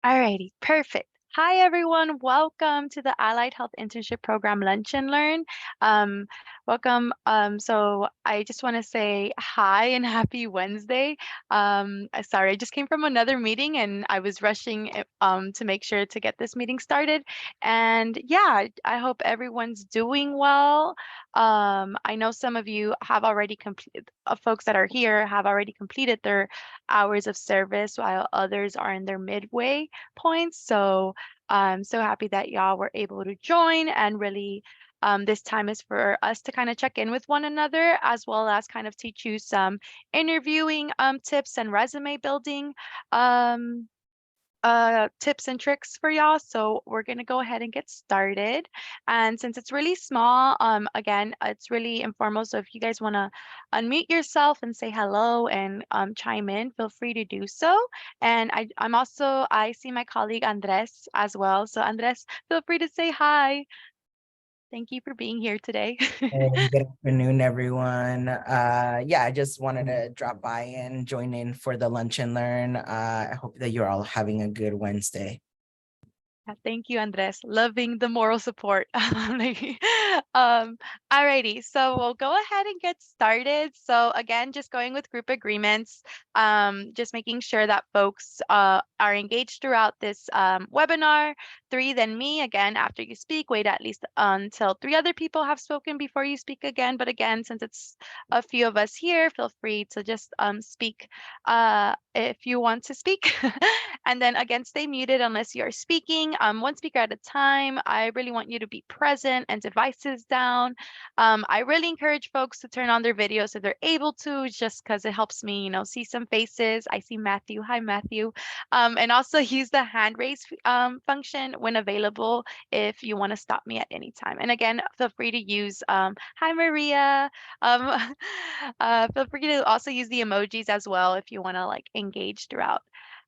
Alrighty, perfect. Hi, everyone. Welcome to the Allied Health Internship Program Lunch and Learn. Um, welcome. So I just want to say hi and happy Wednesday. Sorry, I just came from another meeting and I was rushing to make sure to get this meeting started. And yeah, I hope everyone's doing well. I know some of you have already completed, folks that are here have already completed their hours of service, while others are in their midway points. So I'm so happy that y'all were able to join and really this time is for us to kind of check in with one another as well as kind of teach you some interviewing tips and resume building um, tips and tricks for y'all. So we're gonna go ahead and get started. And since it's really small, again, it's really informal. So if you guys wanna unmute yourself and say hello and chime in, feel free to do so. And I see my colleague Andres as well. So Andres, feel free to say hi. Thank you for being here today. Hey, good afternoon, everyone. Yeah, I just wanted to drop by and join in for the lunch and learn. I hope that you're all having a good Wednesday. Thank you, Andres. Loving the moral support. um, Alrighty, so we'll go ahead and get started. So again, just going with group agreements, just making sure that folks are engaged throughout this webinar. 3, then me. Again, after you speak, wait at least until 3 other people have spoken before you speak again. But again, since it's a few of us here, feel free to just speak if you want to speak. And then again, stay muted unless you're speaking. One speaker at a time. I really want you to be present and devices down. I really encourage folks to turn on their videos if they're able to, just because it helps me, see some faces. I see Matthew. Hi, Matthew. And also use the hand raise function when available if you want to stop me at any time. And again, feel free to use hi, Maria. Um, feel free to also use the emojis as well if you want to like engage throughout.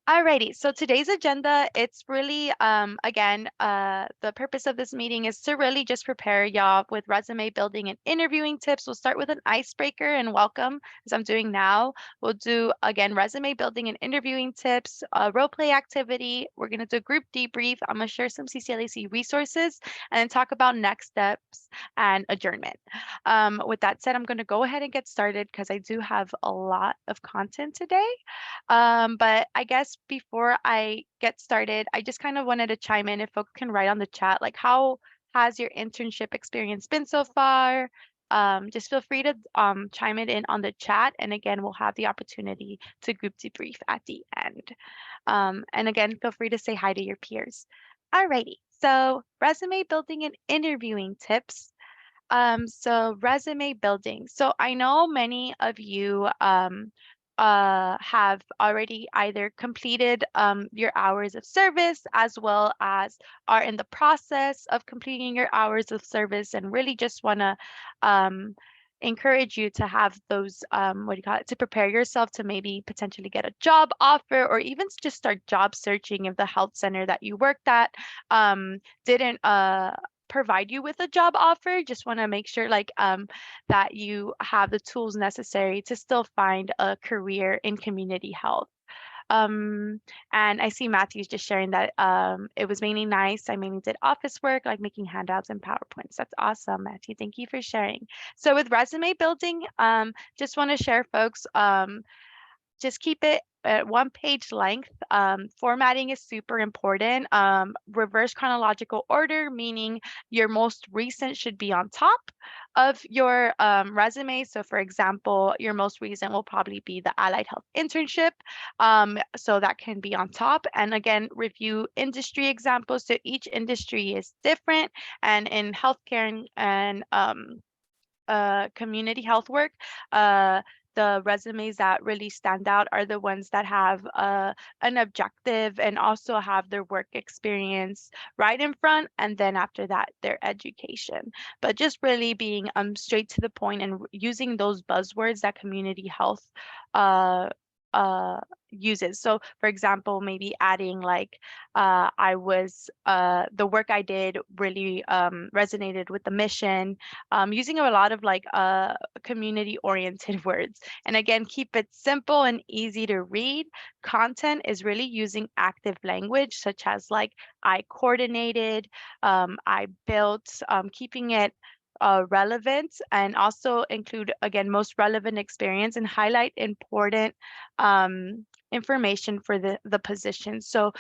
Alrighty, so today's agenda, it's really, again, the purpose of this meeting is to really just prepare y'all with resume building and interviewing tips. We'll start with an icebreaker and welcome, as I'm doing now. We'll do, again, resume building and interviewing tips, a role play activity. We're going to do a group debrief. I'm going to share some CCALAC resources and then talk about next steps and adjournment. With that said, I'm going to go ahead and get started because I do have a lot of content today. But I guess before I get started, I just kind of wanted to chime in if folks can write on the chat, like how has your internship experience been so far? Just feel free to chime it in on the chat. And again, we'll have the opportunity to group debrief at the end. And again, feel free to say hi to your peers. Alrighty, so resume building and interviewing tips. So resume building. So I know many of you have already either completed your hours of service as well as are in the process of completing your hours of service and really just want to um, encourage you to have those what do you call it, to prepare yourself to maybe potentially get a job offer or even just start job searching if the health center that you worked at didn't provide you with a job offer. Just want to make sure that you have the tools necessary to still find a career in community health. Um, and I see Matthew's just sharing that it was mainly nice. I mainly did office work, like making handouts and PowerPoints. That's awesome, Matthew. Thank you for sharing. So with resume building, just want to share, folks, just keep it at 1 page length. Formatting is super important. Reverse chronological order, meaning your most recent should be on top of your resume. So, for example, your most recent will probably be the Allied Health Internship. So that can be on top. And again, review industry examples. So each industry is different. And in healthcare and community health work, the resumes that really stand out are the ones that have an objective and also have their work experience right in front, and then after that, their education. But just really being straight to the point and using those buzzwords that community health uh, uh, uses. So for example, maybe adding like the work I did really resonated with the mission, using a lot of like community oriented words. And again, keep it simple and easy to read. Content is really using active language, such as like I coordinated, I built, keeping it relevant, and also include again most relevant experience and highlight important information for the position. So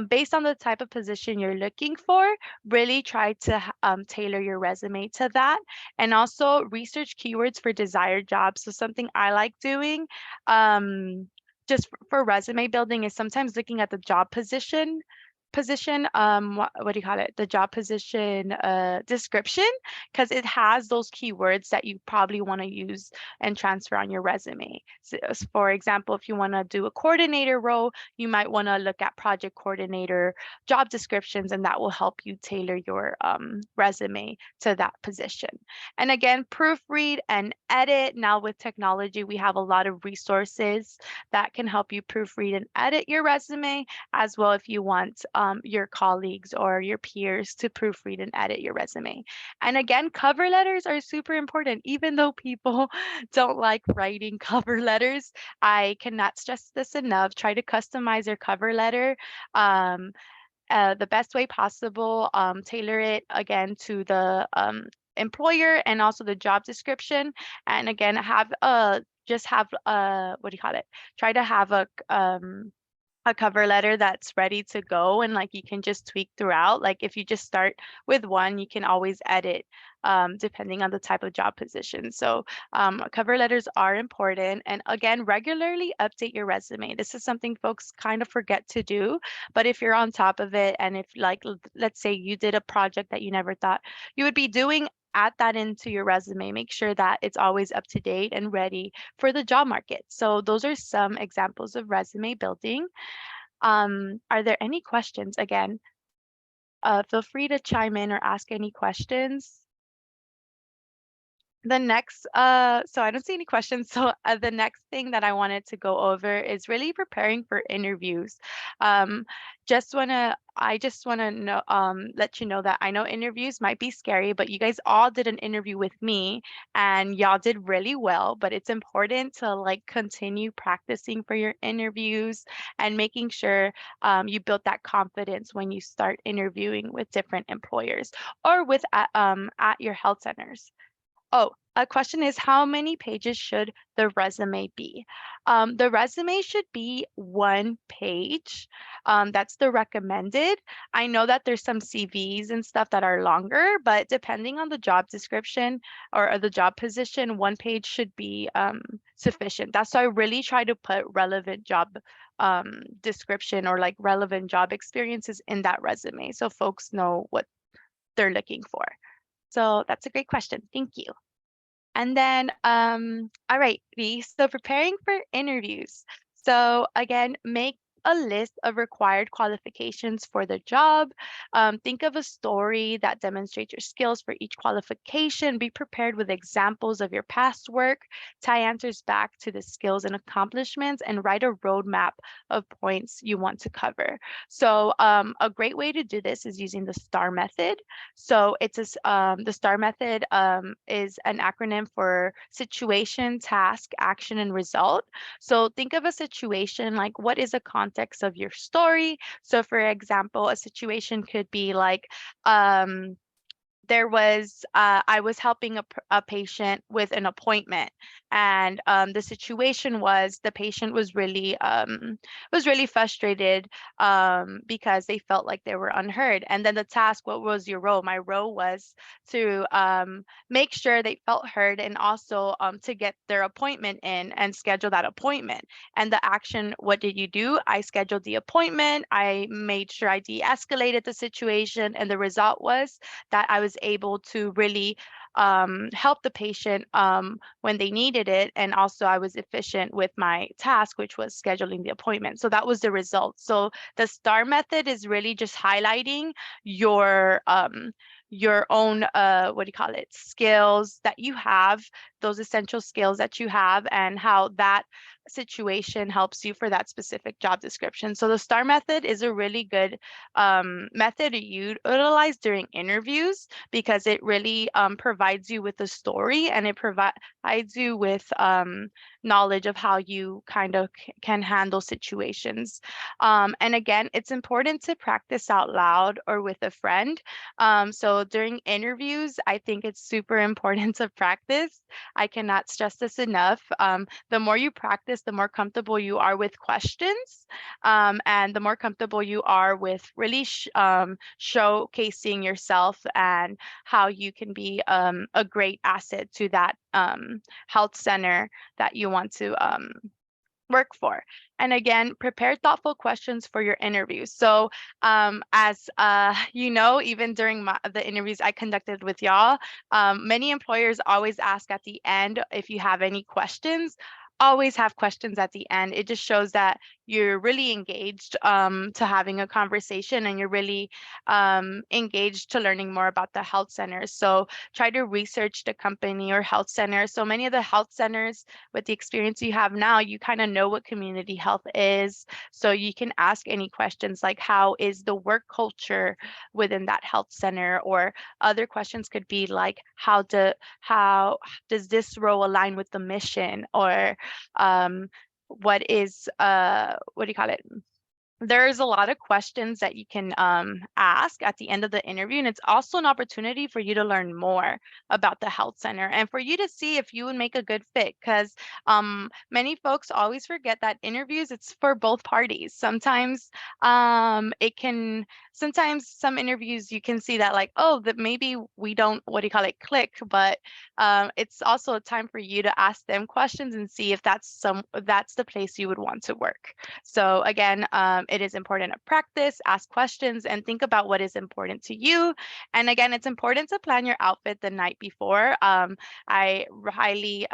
based on the type of position you're looking for, really try to tailor your resume to that, and also research keywords for desired jobs. So something I like doing just for resume building is sometimes looking at the job position what do you call it, the job position description, because it has those keywords that you probably want to use and transfer on your resume. So, for example, if you want to do a coordinator role, you might want to look at project coordinator job descriptions, and that will help you tailor your resume to that position. And again, proofread and edit. Now with technology, we have a lot of resources that can help you proofread and edit your resume as well, if you want your colleagues or your peers to proofread and edit your resume. And again, cover letters are super important. Even though people don't like writing cover letters, I cannot stress this enough. Try to customize your cover letter. Um, the best way possible, tailor it again to the employer and also the job description. And again, have just have what do you call it? Try to have a cover letter that's ready to go, and like you can just tweak throughout. Like if you just start with one, you can always edit depending on the type of job position. So cover letters are important. And again, regularly update your resume. This is something folks kind of forget to do, but if you're on top of it, and if like let's say you did a project that you never thought you would be doing, add that into your resume. Make sure that it's always up to date and ready for the job market. So those are some examples of resume building. Are there any questions? Again, feel free to chime in or ask any questions. The next, so I don't see any questions. So the next thing that I wanted to go over is really preparing for interviews. Um, I just wanna know, let you know that I know interviews might be scary, but you guys all did an interview with me, and y'all did really well. But it's important to like continue practicing for your interviews and making sure you build that confidence when you start interviewing with different employers or with at your health centers. Oh, a question is, how many pages should the resume be? The resume should be 1 page. That's the recommended. I know that there's some CVs and stuff that are longer, but depending on the job description or the job position, 1 page should be sufficient. That's why I really try to put relevant job description or like relevant job experiences in that resume so folks know what they're looking for. So that's a great question. Thank you. And then, all right, V, so preparing for interviews. So again, make a list of required qualifications for the job. Think of a story that demonstrates your skills for each qualification. Be prepared with examples of your past work. Tie answers back to the skills and accomplishments, and write a roadmap of points you want to cover. So a great way to do this is using the STAR method. So the STAR method is an acronym for situation, task, action, and result. So think of a situation like, what is the context of your story? So for example, a situation could be like, I was helping a patient with an appointment, and the situation was the patient was really frustrated because they felt like they were unheard. And then the task, what was your role? My role was to make sure they felt heard, and also to get their appointment in and schedule that appointment. And the action, what did you do? I scheduled the appointment. I made sure I de-escalated the situation, and the result was that I was able to really help the patient when they needed it. And also I was efficient with my task, which was scheduling the appointment. So that was the result. So the STAR method is really just highlighting your own, what do you call it, skills that you have those essential skills that you have and how that situation helps you for that specific job description. So the STAR method is a really good method to utilize during interviews because it really provides you with a story, and it provides you with knowledge of how you kind of can handle situations. And again, it's important to practice out loud or with a friend. So during interviews, I think it's super important to practice. I cannot stress this enough. The more you practice, the more comfortable you are with questions, and the more comfortable you are with really showcasing yourself and how you can be a great asset to that health center that you want to work for. And again, prepare thoughtful questions for your interview. So, as you know, even during the interviews I conducted with y'all, many employers always ask at the end if you have any questions. Always have questions at the end. It just shows that you're really engaged to having a conversation, and you're really engaged to learning more about the health centers. So try to research the company or health center. So many of the health centers, with the experience you have now, you kind of know what community health is. So you can ask any questions like, how is the work culture within that health center? Or other questions could be like, how does this role align with the mission? Or what is what do you call it? There's a lot of questions that you can ask at the end of the interview, and it's also an opportunity for you to learn more about the health center and for you to see if you would make a good fit. Because many folks always forget that interviews, it's for both parties. It can sometimes some interviews you can see that like, oh, that maybe we don't, what do you call it, click, but it's also a time for you to ask them questions and see if that's the place you would want to work. So again, it is important to practice, ask questions, and think about what is important to you. And again, it's important to plan your outfit the night before. I highly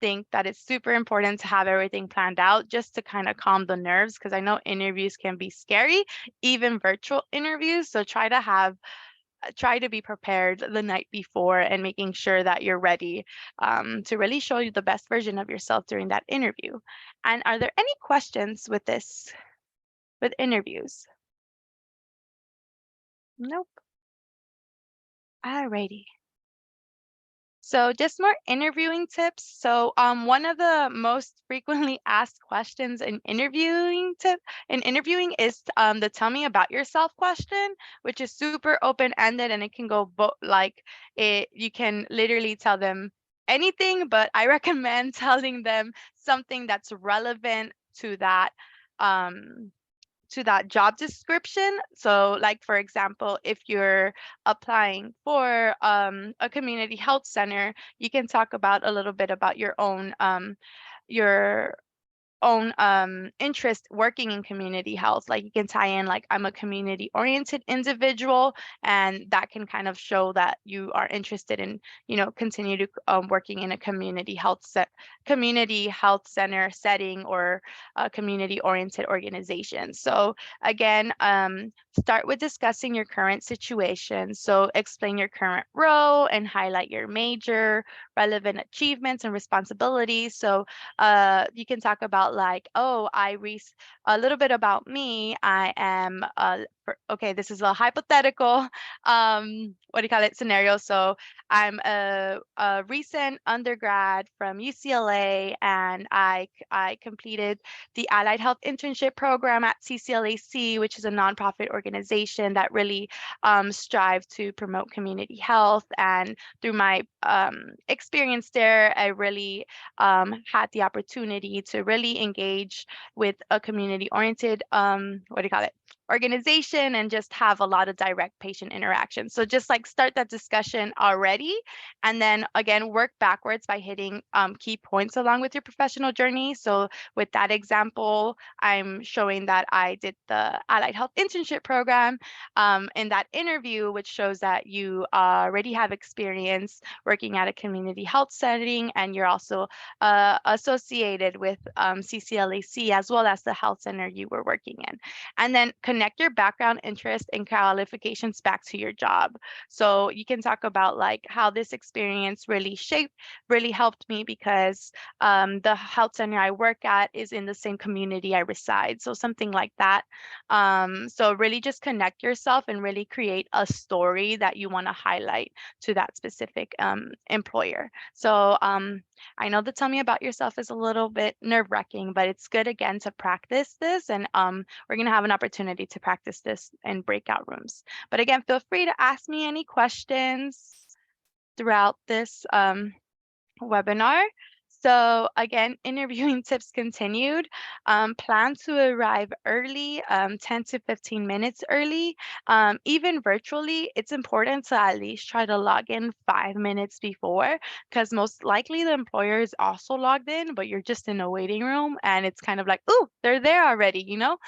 think that it's super important to have everything planned out just to kind of calm the nerves, because I know interviews can be scary, even virtual interviews. So try to be prepared the night before and making sure that you're ready to really show you the best version of yourself during that interview. And are there any questions with interviews? Nope. Alrighty. So just more interviewing tips. So one of the most frequently asked questions in interviewing is the tell me about yourself question, which is super open-ended, and it can go like you can literally tell them anything, but I recommend telling them something that's relevant um to that job description. So, like for example, if you're applying for a community health center, you can talk about a little bit about your own interest working in community health. Like you can tie in like, I'm a community oriented individual, and that can kind of show that you are interested in, continue to working in a community health center setting, or a community oriented organization. So again, start with discussing your current situation. So explain your current role and highlight your major relevant achievements and responsibilities. So you can talk about like, oh, a little bit about me. I am okay, this is a hypothetical what do you call it, scenario. So I'm a recent undergrad from UCLA, and I completed the Allied Health Internship Program at CCALAC, which is a nonprofit organization that really strive to promote community health. And through my experience there, I really had the opportunity to really engage with a community-oriented, what do you call it, organization, and just have a lot of direct patient interaction. So just like start that discussion already, and then again, work backwards by hitting key points along with your professional journey. So with that example, I'm showing that I did the Allied Health Internship Program in that interview, which shows that you already have experience working at a community health setting, and you're also associated with CCALAC as well as the health center you were working in. And then connect your background, interest, and qualifications back to your job. So you can talk about like how this experience really helped me because the health center I work at is in the same community I reside. So something like that. So really just connect yourself and really create a story that you want to highlight to that specific employer. So I know the tell me about yourself is a little bit nerve-wracking, but it's good again to practice this, and we're gonna have an opportunity to practice this in breakout rooms. But again, feel free to ask me any questions throughout this webinar. So again, interviewing tips continued. Plan to arrive early, 10 to 15 minutes early. Even virtually, it's important to at least try to log in 5 minutes before, because most likely the employer is also logged in, but you're just in a waiting room and it's kind of like, oh, they're there already, you know?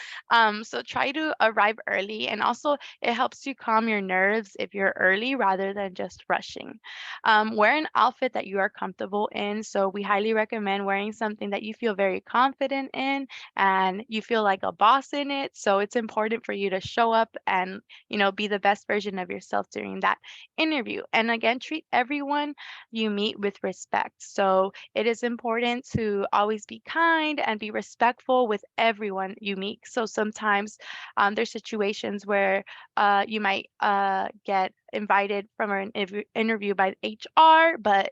So try to arrive early, and also it helps you calm your nerves if you're early rather than just rushing. Wear an outfit that you are comfortable in. So we highly recommend wearing something that you feel very confident in and you feel like a boss in it. So it's important for you to show up and, be the best version of yourself during that interview. And again, treat everyone you meet with respect. So it is important to always be kind and be respectful with everyone you meet. So sometimes there's situations where you might get invited from an interview by HR, but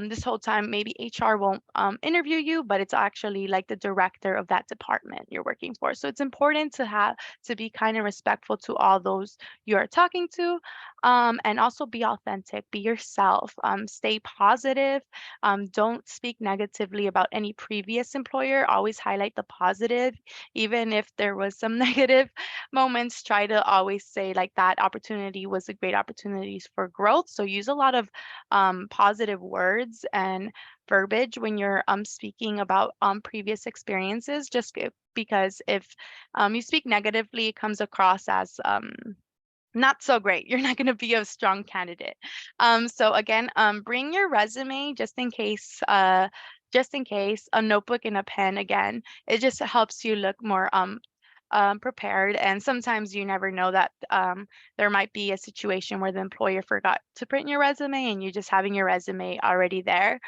this whole time maybe HR won't interview you, but it's actually like the director of that department you're working for. So it's important to be kind and respectful to all those you are talking to, and also be authentic, be yourself, stay positive, don't speak negatively about any previous employer. Always highlight the positive, even if there was some negative moments. Try to always say like that opportunity was a great opportunity for growth. So use a lot of positive words and verbiage when you're speaking about previous experiences, because if you speak negatively, it comes across as not so great. You're not going to be a strong candidate. So again, bring your resume just in case, a notebook and a pen. Again, it just helps you look more prepared. And sometimes you never know that there might be a situation where the employer forgot to print your resume, and you just having your resume already there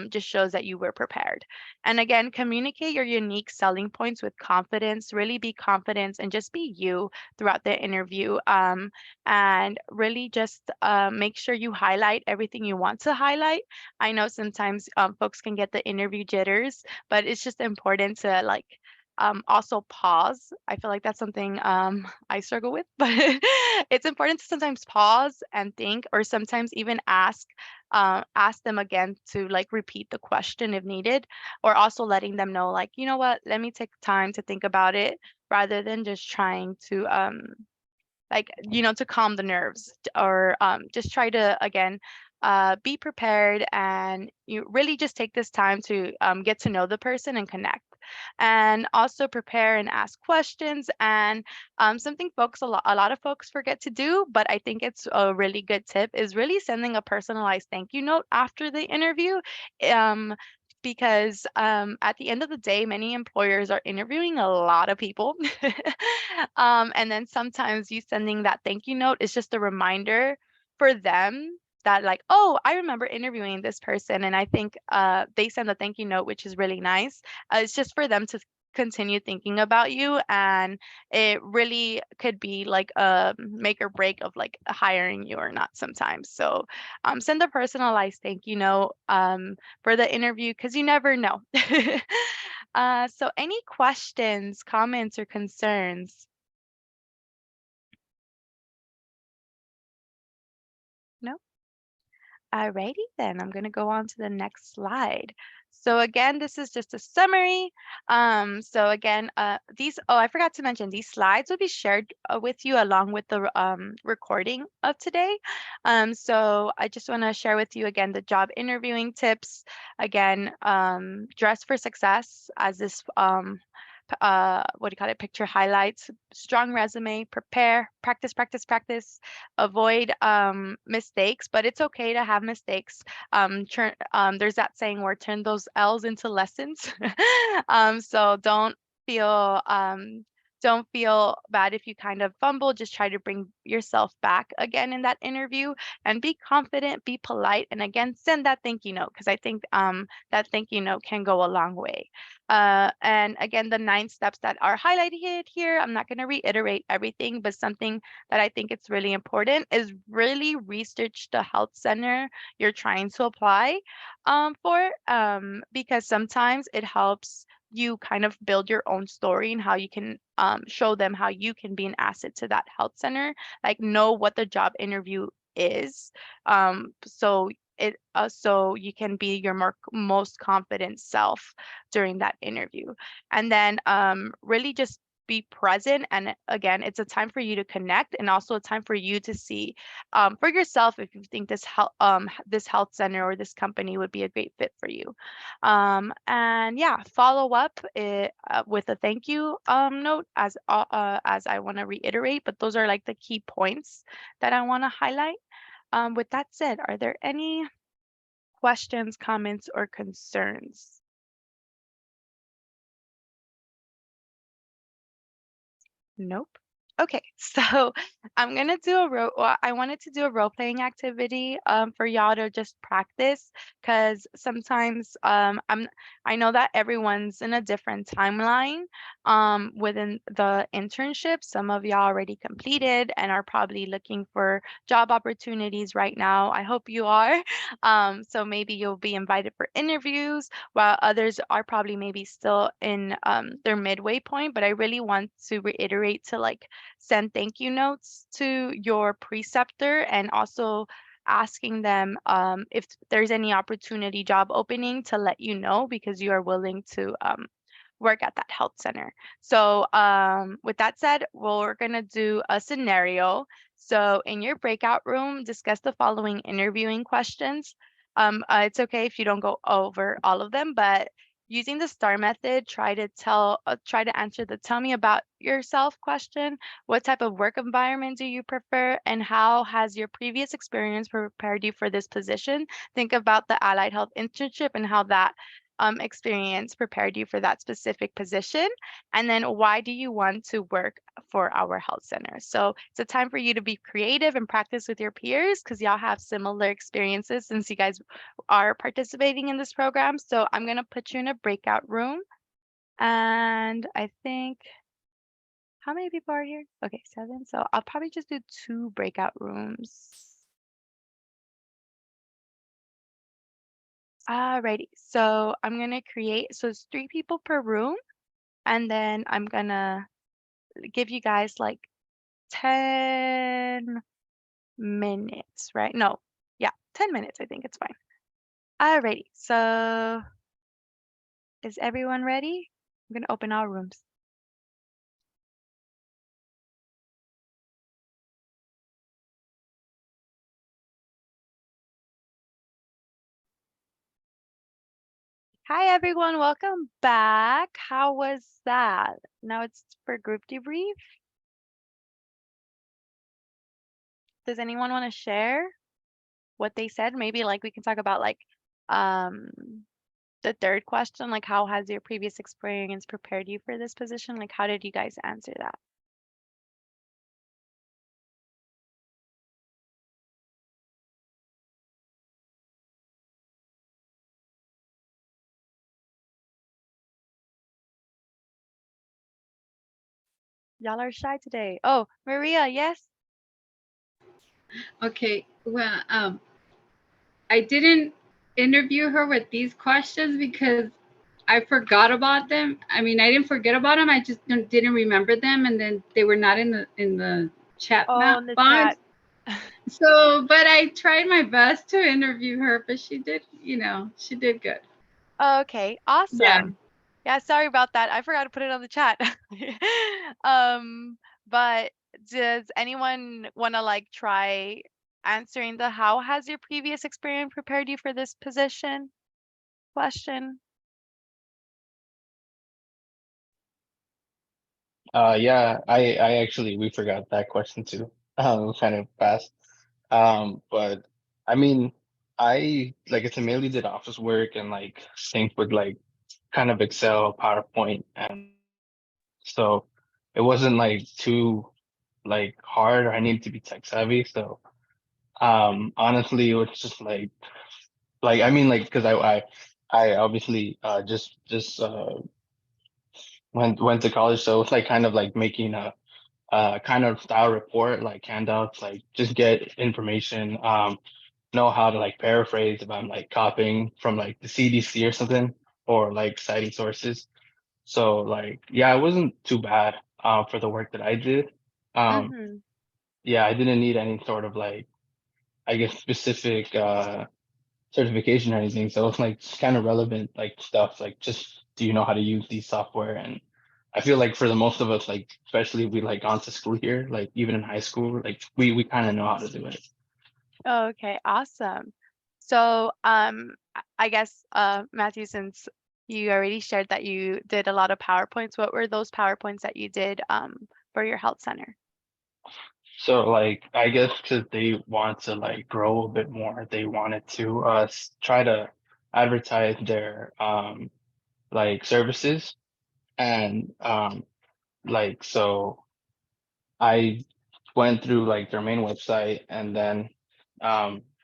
just shows that you were prepared. And again, communicate your unique selling points with confidence. Really be confident and just be you throughout the interview. And really just make sure you highlight everything you want to highlight. I know sometimes folks can get the interview jitters, but it's just important to like also pause. I feel like that's something I struggle with, but it's important to sometimes pause and think, or sometimes even ask them again to like repeat the question if needed, or also letting them know like, you know what, let me take time to think about it, rather than just trying to like, to calm the nerves, or just try to again be prepared, and you really just take this time to get to know the person and connect, and also prepare and ask questions. And something a lot of folks forget to do, but I think it's a really good tip, is really sending a personalized thank you note after the interview. um, because at the end of the day, many employers are interviewing a lot of people. And then sometimes you sending that thank you note is just a reminder for them that like, oh, I remember interviewing this person, and I think they send a thank you note, which is really nice. It's just for them to continue thinking about you, and it really could be like a make or break of like hiring you or not sometimes. So send a personalized thank you note for the interview, because you never know. So any questions, comments, or concerns? No? Alrighty then, I'm going to go on to the next slide. So again, this is just a summary. So again, I forgot to mention, these slides will be shared with you along with the recording of today. So I just want to share with you again the job interviewing tips. Again, dress for success, as this what do you call it, picture highlights. Strong resume, prepare, practice, practice, practice, avoid mistakes, but it's okay to have mistakes. There's that saying where turn those L's into lessons. So feel don't feel bad if you kind of fumble. Just try to bring yourself back again in that interview and be confident, be polite, and again, send that thank you note because I think that thank you note can go a long way. And again, the 9 steps that are highlighted here, I'm not going to reiterate everything, but something that I think it's really important is really research the health center you're trying to apply for, because sometimes it helps you kind of build your own story and how you can show them how you can be an asset to that health center, like know what the job interview is, so you can be your most confident self during that interview. And then really just be present, and again, it's a time for you to connect and also a time for you to see for yourself if you think this health center or this company would be a great fit for you. And yeah, follow up with a thank you note as I want to reiterate, but those are like the key points that I want to highlight. With that said, are there any questions, comments, or concerns? Nope. Okay, so I'm gonna do I wanted to do a role playing activity for y'all to just practice because sometimes I know that everyone's in a different timeline within the internship. Some of y'all already completed and are probably looking for job opportunities right now. I hope you are. So maybe you'll be invited for interviews while others are probably maybe still in their midway point. But I really want to reiterate to like send thank you notes to your preceptor and also asking them if there's any opportunity job opening to let you know because you are willing to work at that health center. So with that said, we're going to do a scenario. So in your breakout room, discuss the following interviewing questions. It's okay if you don't go over all of them, but using the STAR method, try to answer the tell me about yourself question. What type of work environment do you prefer, and how has your previous experience prepared you for this position? Think about the allied health internship and how that experience prepared you for that specific position. And then why do you want to work for our health center? So it's a time for you to be creative and practice with your peers because y'all have similar experiences since you guys are participating in this program. So I'm going to put you in a breakout room. And I think, how many people are here? Okay, 7. So I'll probably just do 2 breakout rooms. Alrighty, so I'm gonna create, so it's 3 people per room, and then I'm gonna give you guys like 10 minutes, right? No, yeah, 10 minutes, I think it's fine. Alrighty, so is everyone ready? I'm gonna open all rooms. Hi everyone, welcome back. How was that? Now it's for group debrief. Does anyone want to share what they said? Maybe like we can talk about like um the third question, like how has your previous experience prepared you for this position? Like how did you guys answer that? Y'all are shy today. Oh, Maria, yes. Okay, well, I didn't interview her with these questions because I forgot about them. I mean, I didn't forget about them. I just didn't remember them, and then they were not in the chat Oh, in the box. chat. So, but I tried my best to interview her, but she did, she did good. Okay, Yeah. awesome. Yeah, sorry about that. I forgot to put it on the chat. But does anyone want to like try answering the how has your previous experience prepared you for this position question? Yeah, I actually we forgot that question too. Kind of fast. But I mean, I like it's mainly did office work and like things with like kind of Excel, PowerPoint, and so it wasn't like too like hard, or I needed to be tech savvy. So honestly, it was just like I mean, like, because I obviously just went to college, so it's like kind of like making a kind of style report, like handouts, like just get information, know how to like paraphrase if I'm like copying from like the CDC or something, or like citing sources. So like, yeah, it wasn't too bad for the work that I did. Um, Mm-hmm. yeah, I didn't need any sort of like, I guess, specific certification or anything. So it's like kind of relevant like stuff, like just do you know how to use these software? And I feel like for the most of us, like especially if we like gone to school here, like even in high school, like we kind of know how to do it. Okay, awesome. So, I guess, Matthew, since you already shared that you did a lot of PowerPoints, what were those PowerPoints that you did for your health center? So like I guess because they want to like grow a bit more, they wanted to try to advertise their like services, and like so I went through like their main website, and then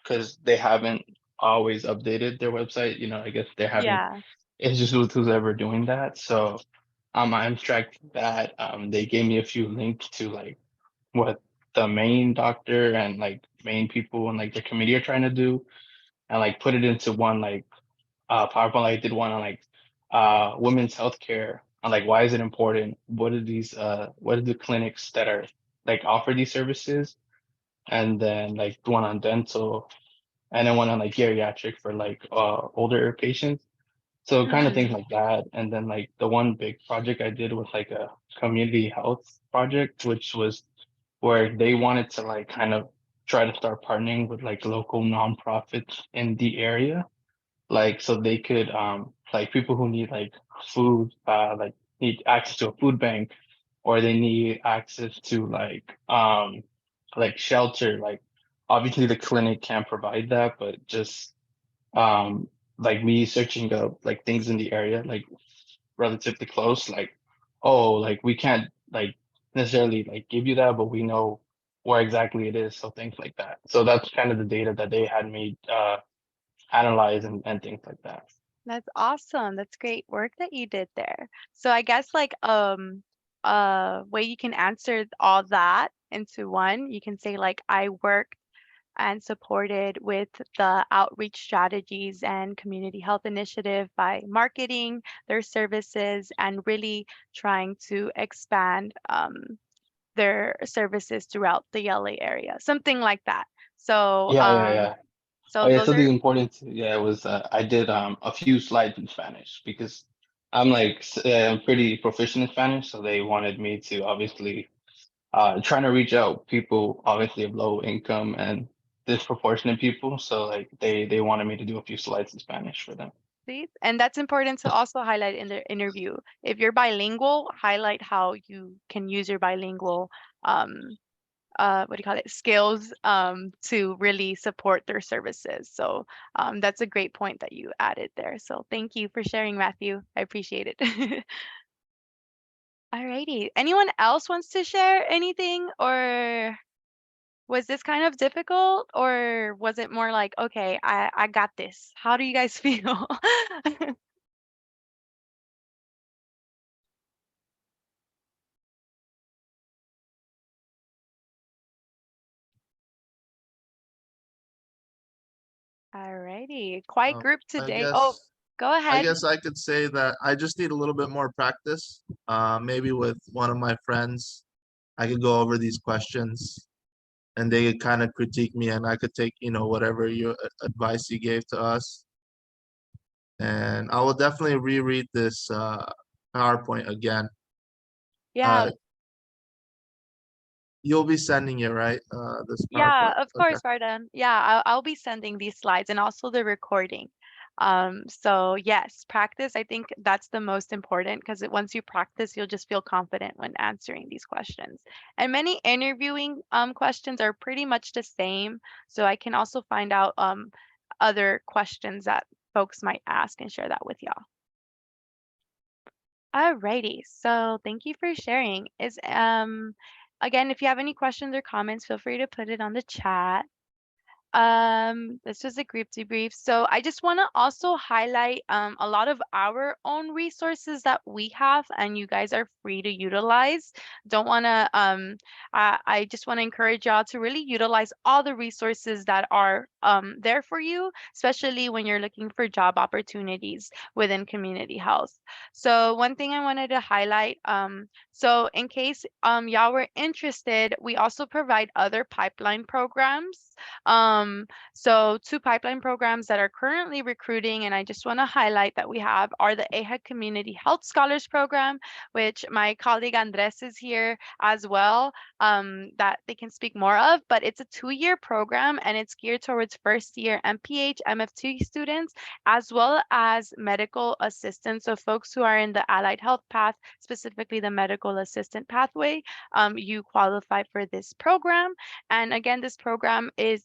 because they haven't always updated their website, I guess they haven't, Yeah. it's just who's ever doing that. So I abstracted that. They gave me a few links to like what the main doctor and like main people and like the committee are trying to do, and like put it into one like PowerPoint. Like, I did one on like women's healthcare, on like why is it important? What are the clinics that are like offer these services? And then like one on dental, and then one on like geriatric for like older patients. So kind of things Mm-hmm. like that. And then like the one big project I did was like a community health project, which was where they wanted to like kind of try to start partnering with like local nonprofits in the area, like so they could like people who need like food, like need access to a food bank, or they need access to like shelter. Like obviously the clinic can't provide that, but just um like me searching up like things in the area, like relatively close, like, oh, like we can't like necessarily like give you that, but we know where exactly it is, so things like that. So that's kind of the data that they had me analyze, and things like that. That's awesome. That's great work that you did there. So I guess like way you can answer all that into one, you can say like I worked and supported with the outreach strategies and community health initiative by marketing their services and really trying to expand their services throughout the LA area, something like that. So, Yeah. Oh so yeah, those something are important. Yeah, it was I did a few slides in Spanish because I'm like I'm pretty proficient in Spanish, so they wanted me to obviously trying to reach out people obviously of low income and disproportionate people. So like they wanted me to do a few slides in Spanish for them. See, and that's important to also highlight in the interview. If you're bilingual, highlight how you can use your bilingual um, what do you call it, skills to really support their services. So that's a great point that you added there. So thank you for sharing, Matthew. I appreciate it. Alrighty. Anyone else wants to share anything, or was this kind of difficult, or was it more like, okay, I got this? How do you guys feel? Alrighty. Quiet Um, group I today. Oh, guess go I ahead. guess I could say that I just need a little bit more practice. Maybe with one of my friends, I could go over these questions and they could kind of critique me and I could take, whatever your advice you gave to us. And I will definitely reread this PowerPoint again. Yeah, Uh, you'll be sending it, right? This yeah, PowerPoint. of Okay. course, Varda. Yeah, I'll be sending these slides and also the recording. So yes, practice. I think that's the most important because once you practice, you'll just feel confident when answering these questions. And many interviewing questions are pretty much the same. So I can also find out other questions that folks might ask and share that with y'all. Alrighty. So thank you for sharing. Is again, if you have any questions or comments, feel free to put it on the chat. This was a group debrief. So I just want to also highlight a lot of our own resources that we have and you guys are free to utilize. Don't want to I just want to encourage y'all to really utilize all the resources that are there for you, especially when you're looking for job opportunities within community health. So one thing I wanted to highlight, so in case y'all were interested, we also provide other pipeline programs. So two pipeline programs that are currently recruiting, and I just want to highlight that we have are the AHEC Community Health Scholars Program, which my colleague Andres is here as well, that they can speak more of, but it's a 2-year program and it's geared towards first year MPH, MFT students, as well as medical assistants. So folks who are in the allied health path, specifically the medical assistant pathway, you qualify for this program. And again, this program is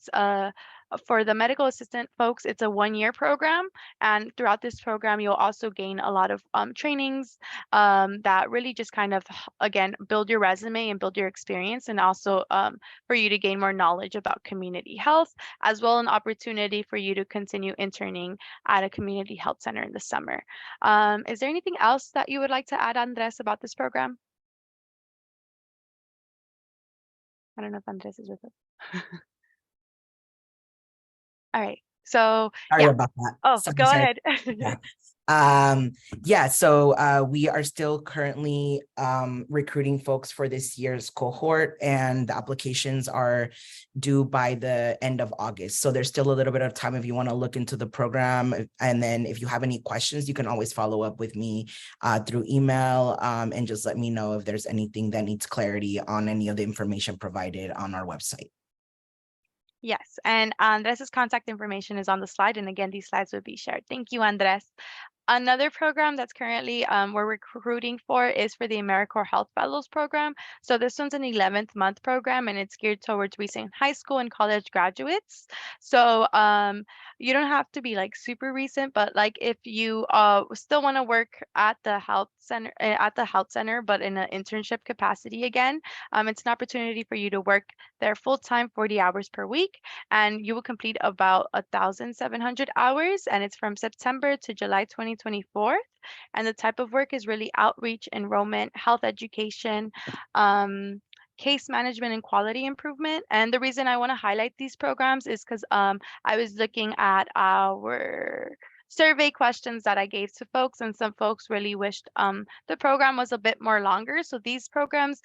for the medical assistant folks, it's a 1-year program. And throughout this program, you'll also gain a lot of trainings that really just kind of, again, build your resume and build your experience, and also for you to gain more knowledge about community health, as well as an opportunity for you to continue interning at a community health center in the summer. Is there anything else that you would like to add, Andres, about this program? I don't know if Andres is with us. All right. So Sorry yeah. about that. Oh, go Sorry. ahead. Yeah. So we are still currently recruiting folks for this year's cohort, and the applications are due by the end of August. So there's still a little bit of time if you want to look into the program. And then if you have any questions, you can always follow up with me through email, and just let me know if there's anything that needs clarity on any of the information provided on our website. Yes, and Andres's contact information is on the slide, and again, these slides will be shared. Thank you, Andres. Another program that's currently we're recruiting for is for the AmeriCorps Health Fellows Program. So this one's an 11th month program, and it's geared towards recent high school and college graduates. So you don't have to be like super recent, but like if you still want to work at the health center, but in an internship capacity again, it's an opportunity for you to work there full time, 40 hours per week, and you will complete about 1,700 hours, and it's from September to July 2024. And the type of work is really outreach, enrollment, health education, case management, and quality improvement. And the reason I want to highlight these programs is because I was looking at our survey questions that I gave to folks, and some folks really wished the program was a bit more longer. So these programs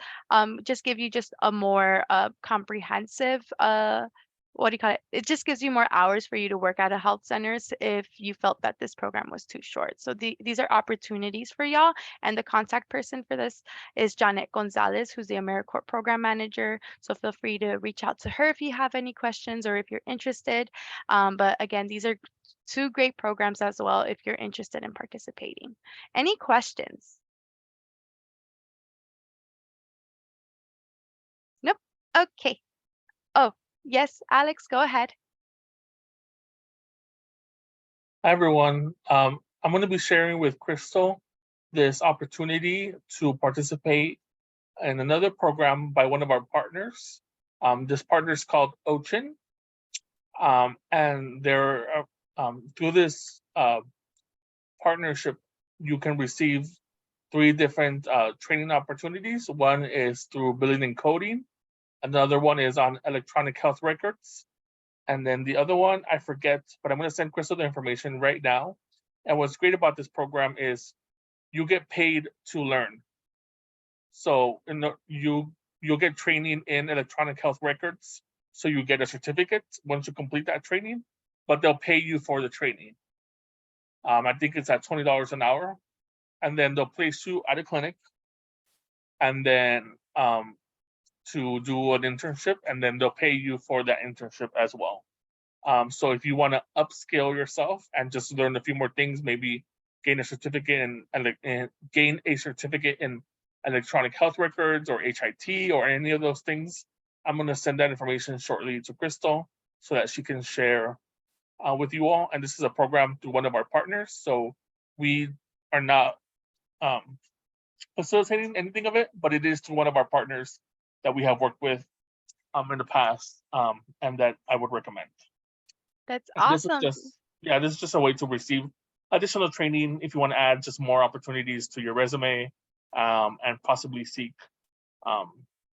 just give you just a more comprehensive what do you call it? It just gives you more hours for you to work at a health centers if you felt that this program was too short. So these are opportunities for y'all. And the contact person for this is Janet Gonzalez, who's the AmeriCorps program manager. So feel free to reach out to her if you have any questions or if you're interested. But again, these are two great programs as well if you're interested in participating. Any questions? Nope. Okay. Oh, yes, Alex, go ahead. Hi, everyone. I'm going to be sharing with Crystal this opportunity to participate in another program by one of our partners. This partner is called OCHIN, and they're through this partnership, you can receive 3 different training opportunities. One is through billing and coding. Another one is on electronic health records. And then the other one, I forget, but I'm going to send Crystal the information right now. And what's great about this program is you get paid to learn. So you'll get training in electronic health records. So you get a certificate once you complete that training, but they'll pay you for the training. I think it's at $20 an hour. And then they'll place you at a clinic, and then to do an internship, and then they'll pay you for that internship as well. So if you want to upskill yourself and just learn a few more things, maybe gain a certificate in electronic health records or HIT or any of those things, I'm going to send that information shortly to Crystal so that she can share with you all. And this is a program through one of our partners, so we are not facilitating anything of it, but it is through one of our partners that we have worked with in the past, and that I would recommend. That's And this is awesome. just this is just a way to receive additional training if you want to add just more opportunities to your resume, and possibly seek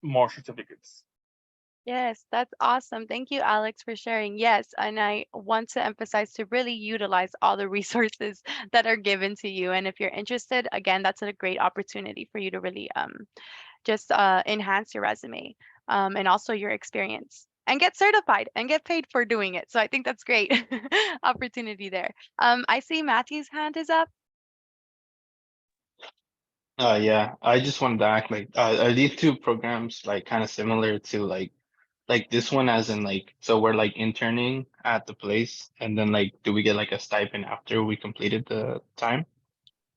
more certificates. Yes, that's awesome. Thank you, Alex, for sharing. Yes, and I want to emphasize to really utilize all the resources that are given to you. And if you're interested, again, that's a great opportunity for you to really just enhance your resume and also your experience and get certified and get paid for doing it. So I think that's great opportunity there. I see Matthew's hand is up. Yeah, I just wanted to ask, like, are these two programs like kind of similar to like this one, as in like, so we're like interning at the place, and then like, do we get like a stipend after we completed the time?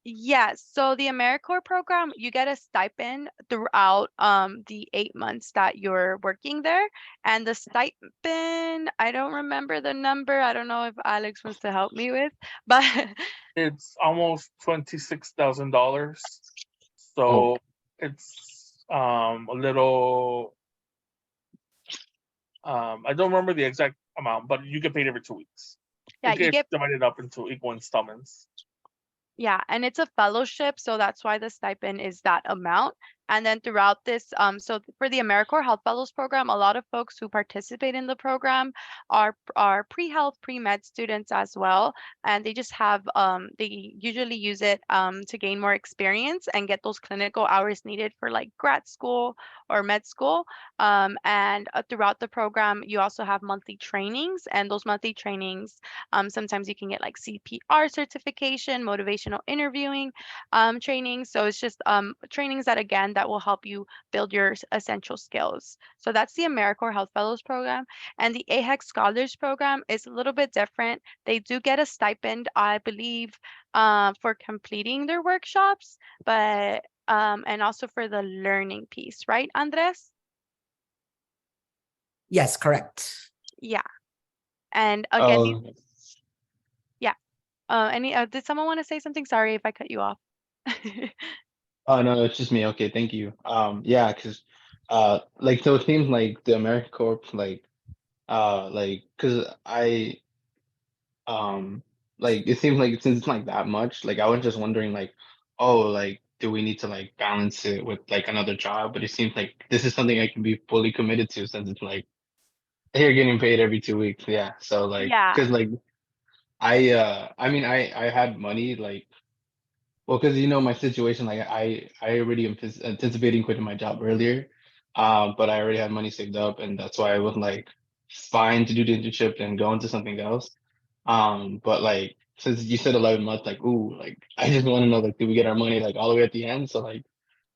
Yes, so the AmeriCorps program, you get a stipend throughout the 8 months that you're working there. And the stipend, I don't remember the number. I don't know if Alex wants to help me with, but It's almost $26,000, Oh, so it's a little. I don't remember the exact amount, but you get paid every 2 weeks. yeah, It you gets get divided up into equal installments. Yeah, and it's a fellowship, so that's why the stipend is that amount. And then throughout this, so for the AmeriCorps Health Fellows program, a lot of folks who participate in the program are pre-health, pre-med students as well, and they just have they usually use it to gain more experience and get those clinical hours needed for like grad school or med school. And throughout the program, you also have monthly trainings, and those monthly trainings sometimes you can get like CPR certification, motivational interviewing training. So it's just trainings that, again, that will help you build your essential skills. So that's the AmeriCorps Health Fellows program. And the AHEC Scholars program is a little bit different. They do get a stipend, I believe, for completing their workshops, but and also for the learning piece, right, Andres? Yes, correct. Yeah. And again, these, oh, yeah. Did someone want to say something? Sorry if I cut you off. oh no, it's just me. Okay, thank you. Yeah, because like, so it seems like the AmeriCorps, like, because like, it seems like since it's like that much, like I was just wondering, like, oh, like, do we need to like balance it with like another job? But it seems like this is something I can be fully committed to, since it's like you're getting paid every 2 weeks. Yeah, so like, Yeah. because like I mean, I had money, like, well, because my situation, like I already am anticipating quitting my job earlier, but I already had money saved up, and that's why I was like fine to do the internship and go into something else. But like, since you said 11 months, like, ooh, like I just want to know, like, do we get our money like all the way at the end? So like,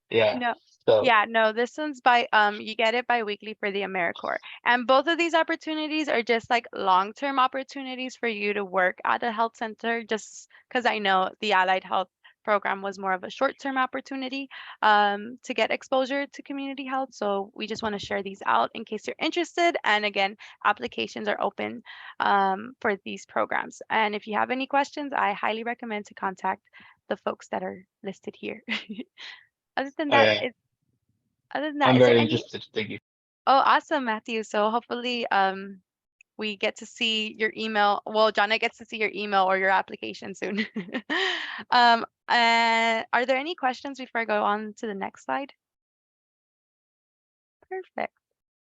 yeah. No. So Yeah, no, this one's by you get it bi-weekly for the AmeriCorps. And both of these opportunities are just like long-term opportunities for you to work at a health center, just because I know the allied health program was more of a short-term opportunity to get exposure to community health. So we just want to share these out in case you're interested. And again, applications are open for these programs. And if you have any questions, I highly recommend to contact the folks that are listed here. Other than that, yeah, I'm is there very any? interested. Thank you. Oh, awesome, Matthew. So hopefully, we get to see your email. Well, Jonna gets to see your email or your application soon. And are there any questions before I go on to the next slide? Perfect.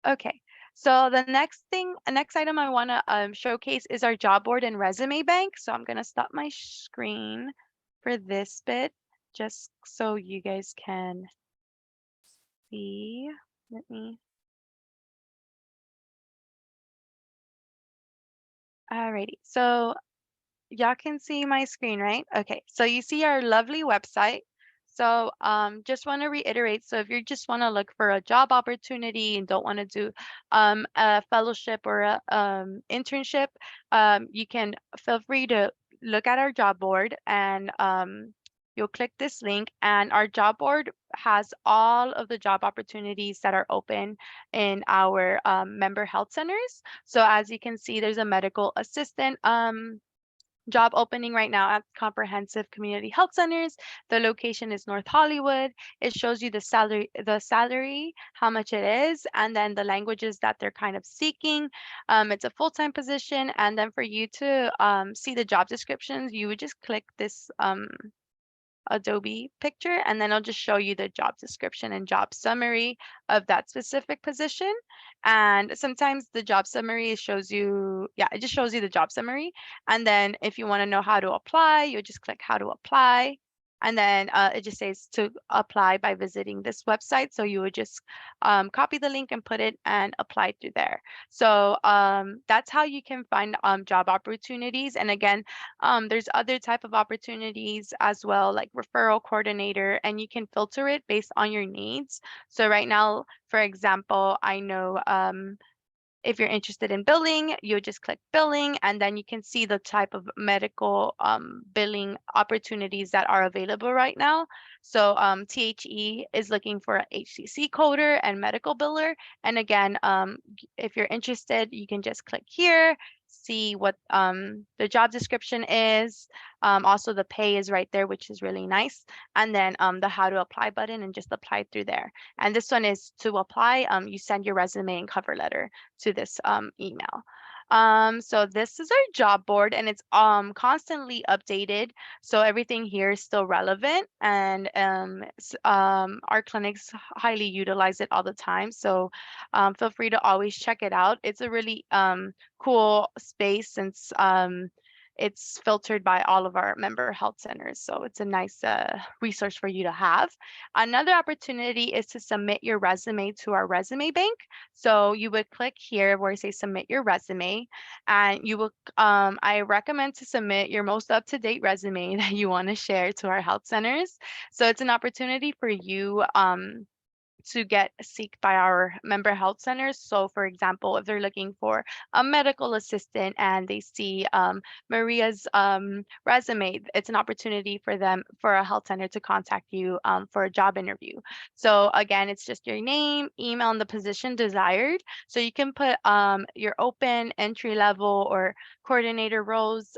Okay. So the next item I want to showcase is our job board and resume bank. So I'm gonna stop my screen for this bit, just so you guys can see. Let me. Alrighty. So y'all can see my screen, right? Okay, so you see our lovely website. So just want to reiterate, so if you just want to look for a job opportunity and don't want to do a fellowship or a internship, you can feel free to look at our job board and you'll click this link, and our job board has all of the job opportunities that are open in our member health centers. So as you can see, there's a medical assistant job opening right now at comprehensive community health centers. The location is North Hollywood. It shows you the salary, how much it is, and then the languages that they're kind of seeking. It's a full-time position, and then for you to see the job descriptions, you would just click this Adobe picture, and then it'll just show you the job description and job summary of that specific position. And sometimes the job summary shows you, yeah, it just shows you the job summary. And then if you want to know how to apply, you just click how to apply. And then it just says to apply by visiting this website. So you would just copy the link and put it and apply through there. So that's how you can find job opportunities. And again, there's other type of opportunities as well, like referral coordinator, and you can filter it based on your needs. So right now, for example, I know if you're interested in billing, you just click billing, and then you can see the type of medical billing opportunities that are available right now. So THE is looking for a HCC coder and medical biller. And again, if you're interested, you can just click here, see what the job description is. Also, the pay is right there, which is really nice. And then the how to apply button, and just apply through there. And this one is to apply, you send your resume and cover letter to this email. So this is our job board, and it's constantly updated. So everything here is still relevant, and our clinics highly utilize it all the time. So feel free to always check it out. It's a really cool space, since it's filtered by all of our member health centers. So it's a nice resource for you to have. Another opportunity is to submit your resume to our resume bank. So you would click here where it says submit your resume, and you will, I recommend to submit your most up-to-date resume that you want to share to our health centers. So it's an opportunity for you to get seeked by our member health centers. So for example, if they're looking for a medical assistant and they see Maria's resume, it's an opportunity for them, for a health center, to contact you for a job interview. So again, it's just your name, email, and the position desired. So you can put your open, entry level, or coordinator roles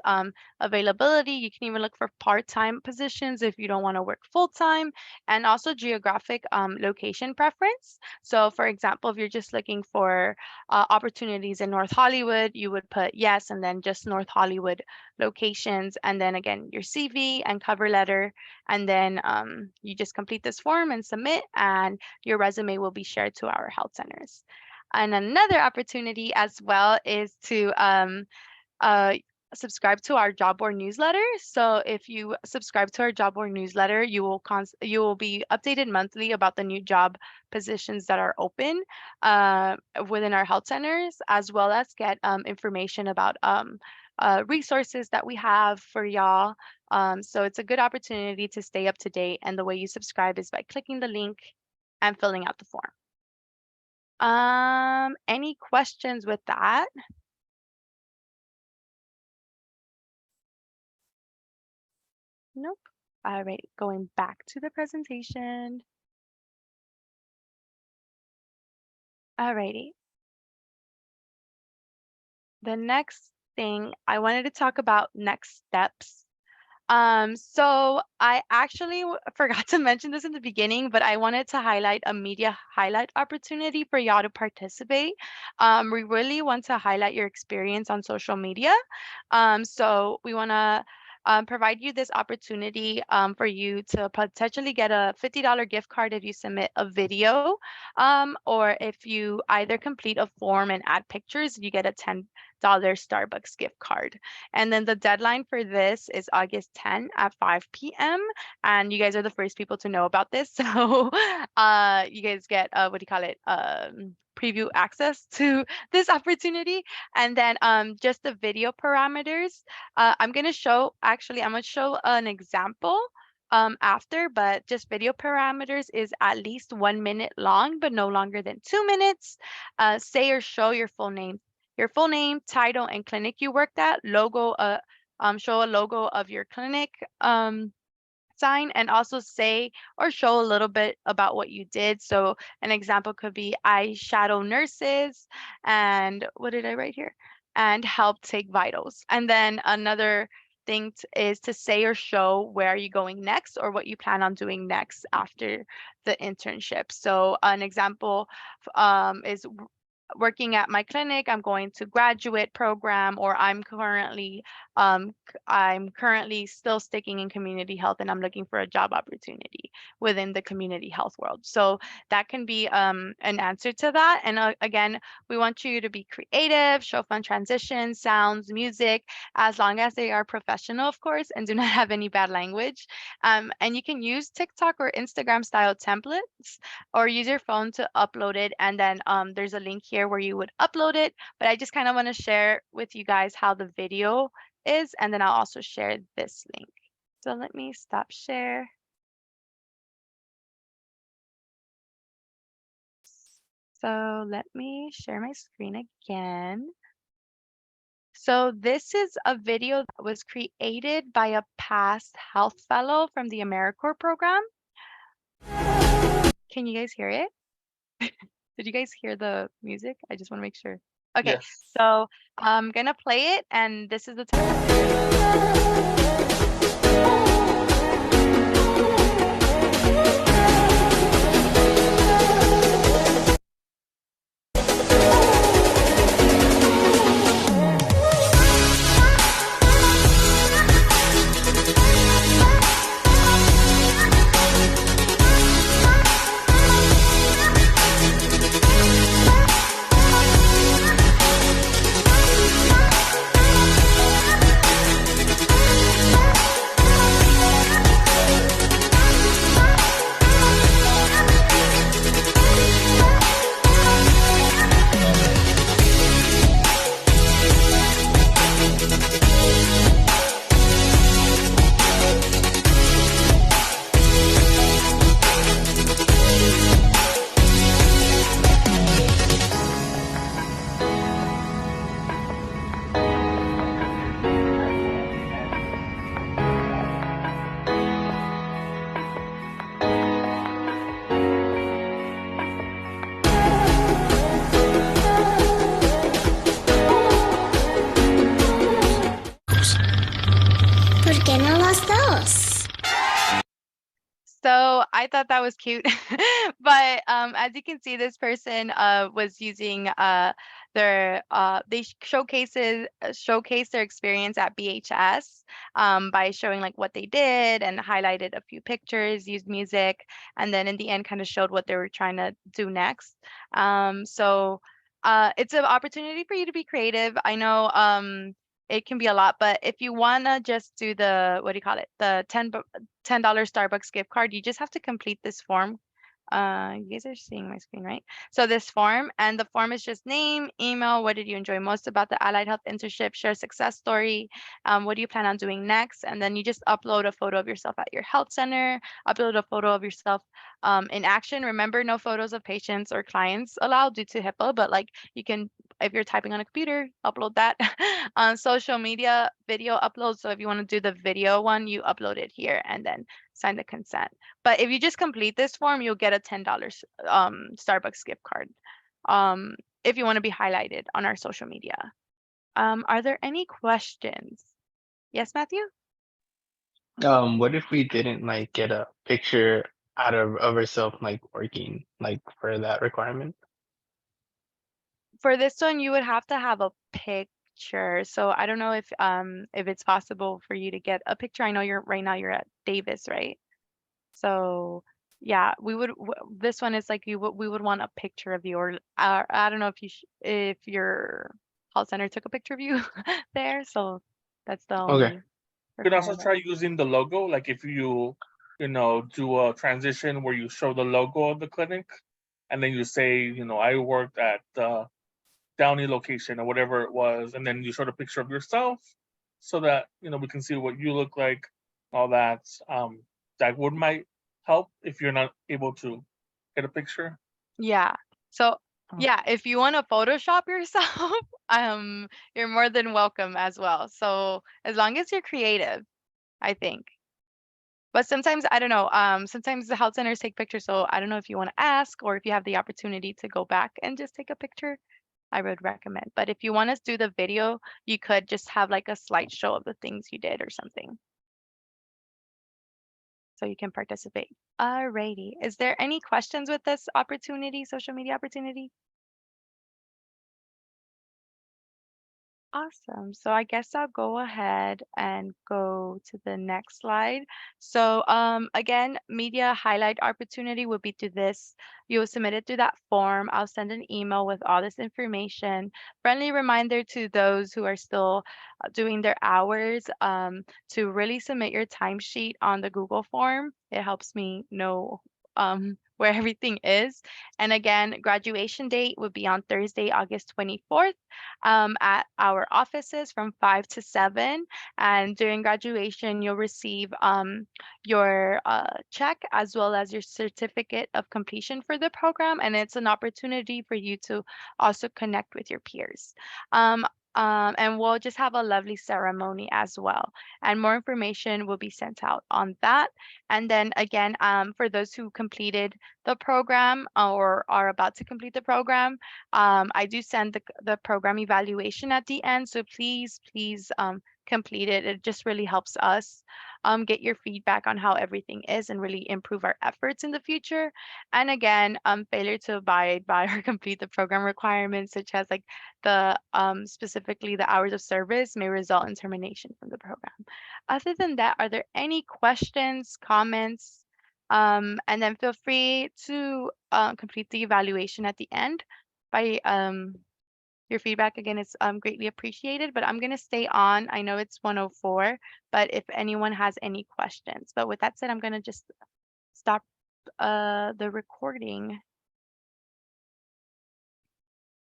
availability. You can even look for part-time positions if you don't want to work full-time, and also geographic location preference. So for example, if you're just looking for opportunities in North Hollywood, you would put yes, and then just North Hollywood locations, and then again, your CV and cover letter. And then you just complete this form and submit, and your resume will be shared to our health centers. And another opportunity as well is to uh, subscribe to our job board newsletter. So if you subscribe to our job board newsletter, you will be updated monthly about the new job positions that are open within our health centers, as well as get information about resources that we have for y'all. So it's a good opportunity to stay up to date. And the way you subscribe is by clicking the link and filling out the form. Any questions with that? Nope. All right, going back to the presentation. All righty. The next thing I wanted to talk about, next steps. So I actually forgot to mention this in the beginning, but I wanted to highlight a media highlight opportunity for y'all to participate. We really want to highlight your experience on social media. So we want to provide you this opportunity for you to potentially get a $50 gift card if you submit a video, or if you either complete a form and add pictures, you get a $10 Starbucks gift card. And then the deadline for this is August 10 at 5 p.m. And you guys are the first people to know about this. So you guys get, what do you call it? Preview access to this opportunity. And then just the video parameters. I'm going to show an example after, but just video parameters is at least 1 minute long, but no longer than 2 minutes. Say or show your full name, title, and clinic you worked at, logo, show a logo of your clinic sign, and also say or show a little bit about what you did. So an example could be, I shadow nurses, and what did I write here? And help take vitals. And then another thing is to say or show where you're going next or what you plan on doing next after the internship. So an example is working at my clinic, I'm going to graduate program, or I'm currently still sticking in community health and I'm looking for a job opportunity within the community health world. So that can be an answer to that. And again, we want you to be creative, show fun transitions, sounds, music, as long as they are professional, of course, and do not have any bad language. And you can use TikTok or Instagram style templates or use your phone to upload it. And then there's a link here where you would upload it. But I just kind of want to share with you guys how the video is, and then I'll also share this link. So let me stop share. So let me share my screen again. So this is a video that was created by a past health fellow from the AmeriCorps program. Can you guys hear it? Did you guys hear the music? I just want to make sure. Okay, Yes. so I'm gonna play it, and this is the type of video. ¿Por qué no los dos? So I thought that was cute, but as you can see, this person was using they showcase their experience at BHS by showing like what they did and highlighted a few pictures, used music, and then in the end kind of showed what they were trying to do next. So it's an opportunity for you to be creative. I know it can be a lot, but if you wanna just do the, what do you call it, the $10 Starbucks gift card, you just have to complete this form. You guys are seeing my screen, right? So this form, and the form is just name, email, what did you enjoy most about the allied health internship, share success story, what do you plan on doing next, and then you just upload a photo of yourself at your health center, upload a photo of yourself in action. Remember, no photos of patients or clients allowed due to HIPAA, but like you can, if you're typing on a computer, upload that. On social media, video upload. So if you want to do the video one, you upload it here and then sign the consent. But if you just complete this form, you'll get a $10 Starbucks gift card if you want to be highlighted on our social media. Are there any questions? Yes, Matthew? What if we didn't like get a picture out of ourselves like working like for that requirement? For this one, you would have to have a picture. So I don't know if it's possible for you to get a picture. I know right now you're at Davis, right? So yeah, this one is like we would want a picture of you, or I don't know if your call center took a picture of you there. So that's the Okay. only You can also requirement. try using the logo, like if you do a transition where you show the logo of the clinic, and then you say, I worked at the Downey location or whatever it was, and then you show a picture of yourself, so that we can see what you look like, all that. That might help if you're not able to get a picture. Yeah. So yeah, if you want to Photoshop yourself, you're more than welcome as well. So as long as you're creative, I think. But sometimes I don't know. Sometimes the health centers take pictures, so I don't know if you want to ask or if you have the opportunity to go back and just take a picture. I would recommend. But if you want to do the video, you could just have like a slideshow of the things you did or something. So you can participate. Alrighty. Is there any questions with this opportunity, social media opportunity? Awesome. So I guess I'll go ahead and go to the next slide. So again, media highlight opportunity would be through this. You'll submit it through that form. I'll send an email with all this information. Friendly reminder to those who are still doing their hours to really submit your timesheet on the Google form. It helps me know where everything is. And again, graduation date would be on Thursday, August 24th. At our offices from 5 to 7. And during graduation, you'll receive your check as well as your certificate of completion for the program. And it's an opportunity for you to also connect with your peers. And we'll just have a lovely ceremony as well. And more information will be sent out on that. And then again, for those who completed the program or are about to complete the program, I do send the program evaluation at the end. So please complete it. It just really helps us get your feedback on how everything is and really improve our efforts in the future. And again, failure to abide by or complete the program requirements, such as like the specifically the hours of service, may result in termination from the program. Other than that, are there any questions, comments? And then feel free to complete the evaluation at the end by your feedback again is greatly appreciated, but I'm going to stay on. I know it's 1:04, but if anyone has any questions. But with that said, I'm going to just stop the recording.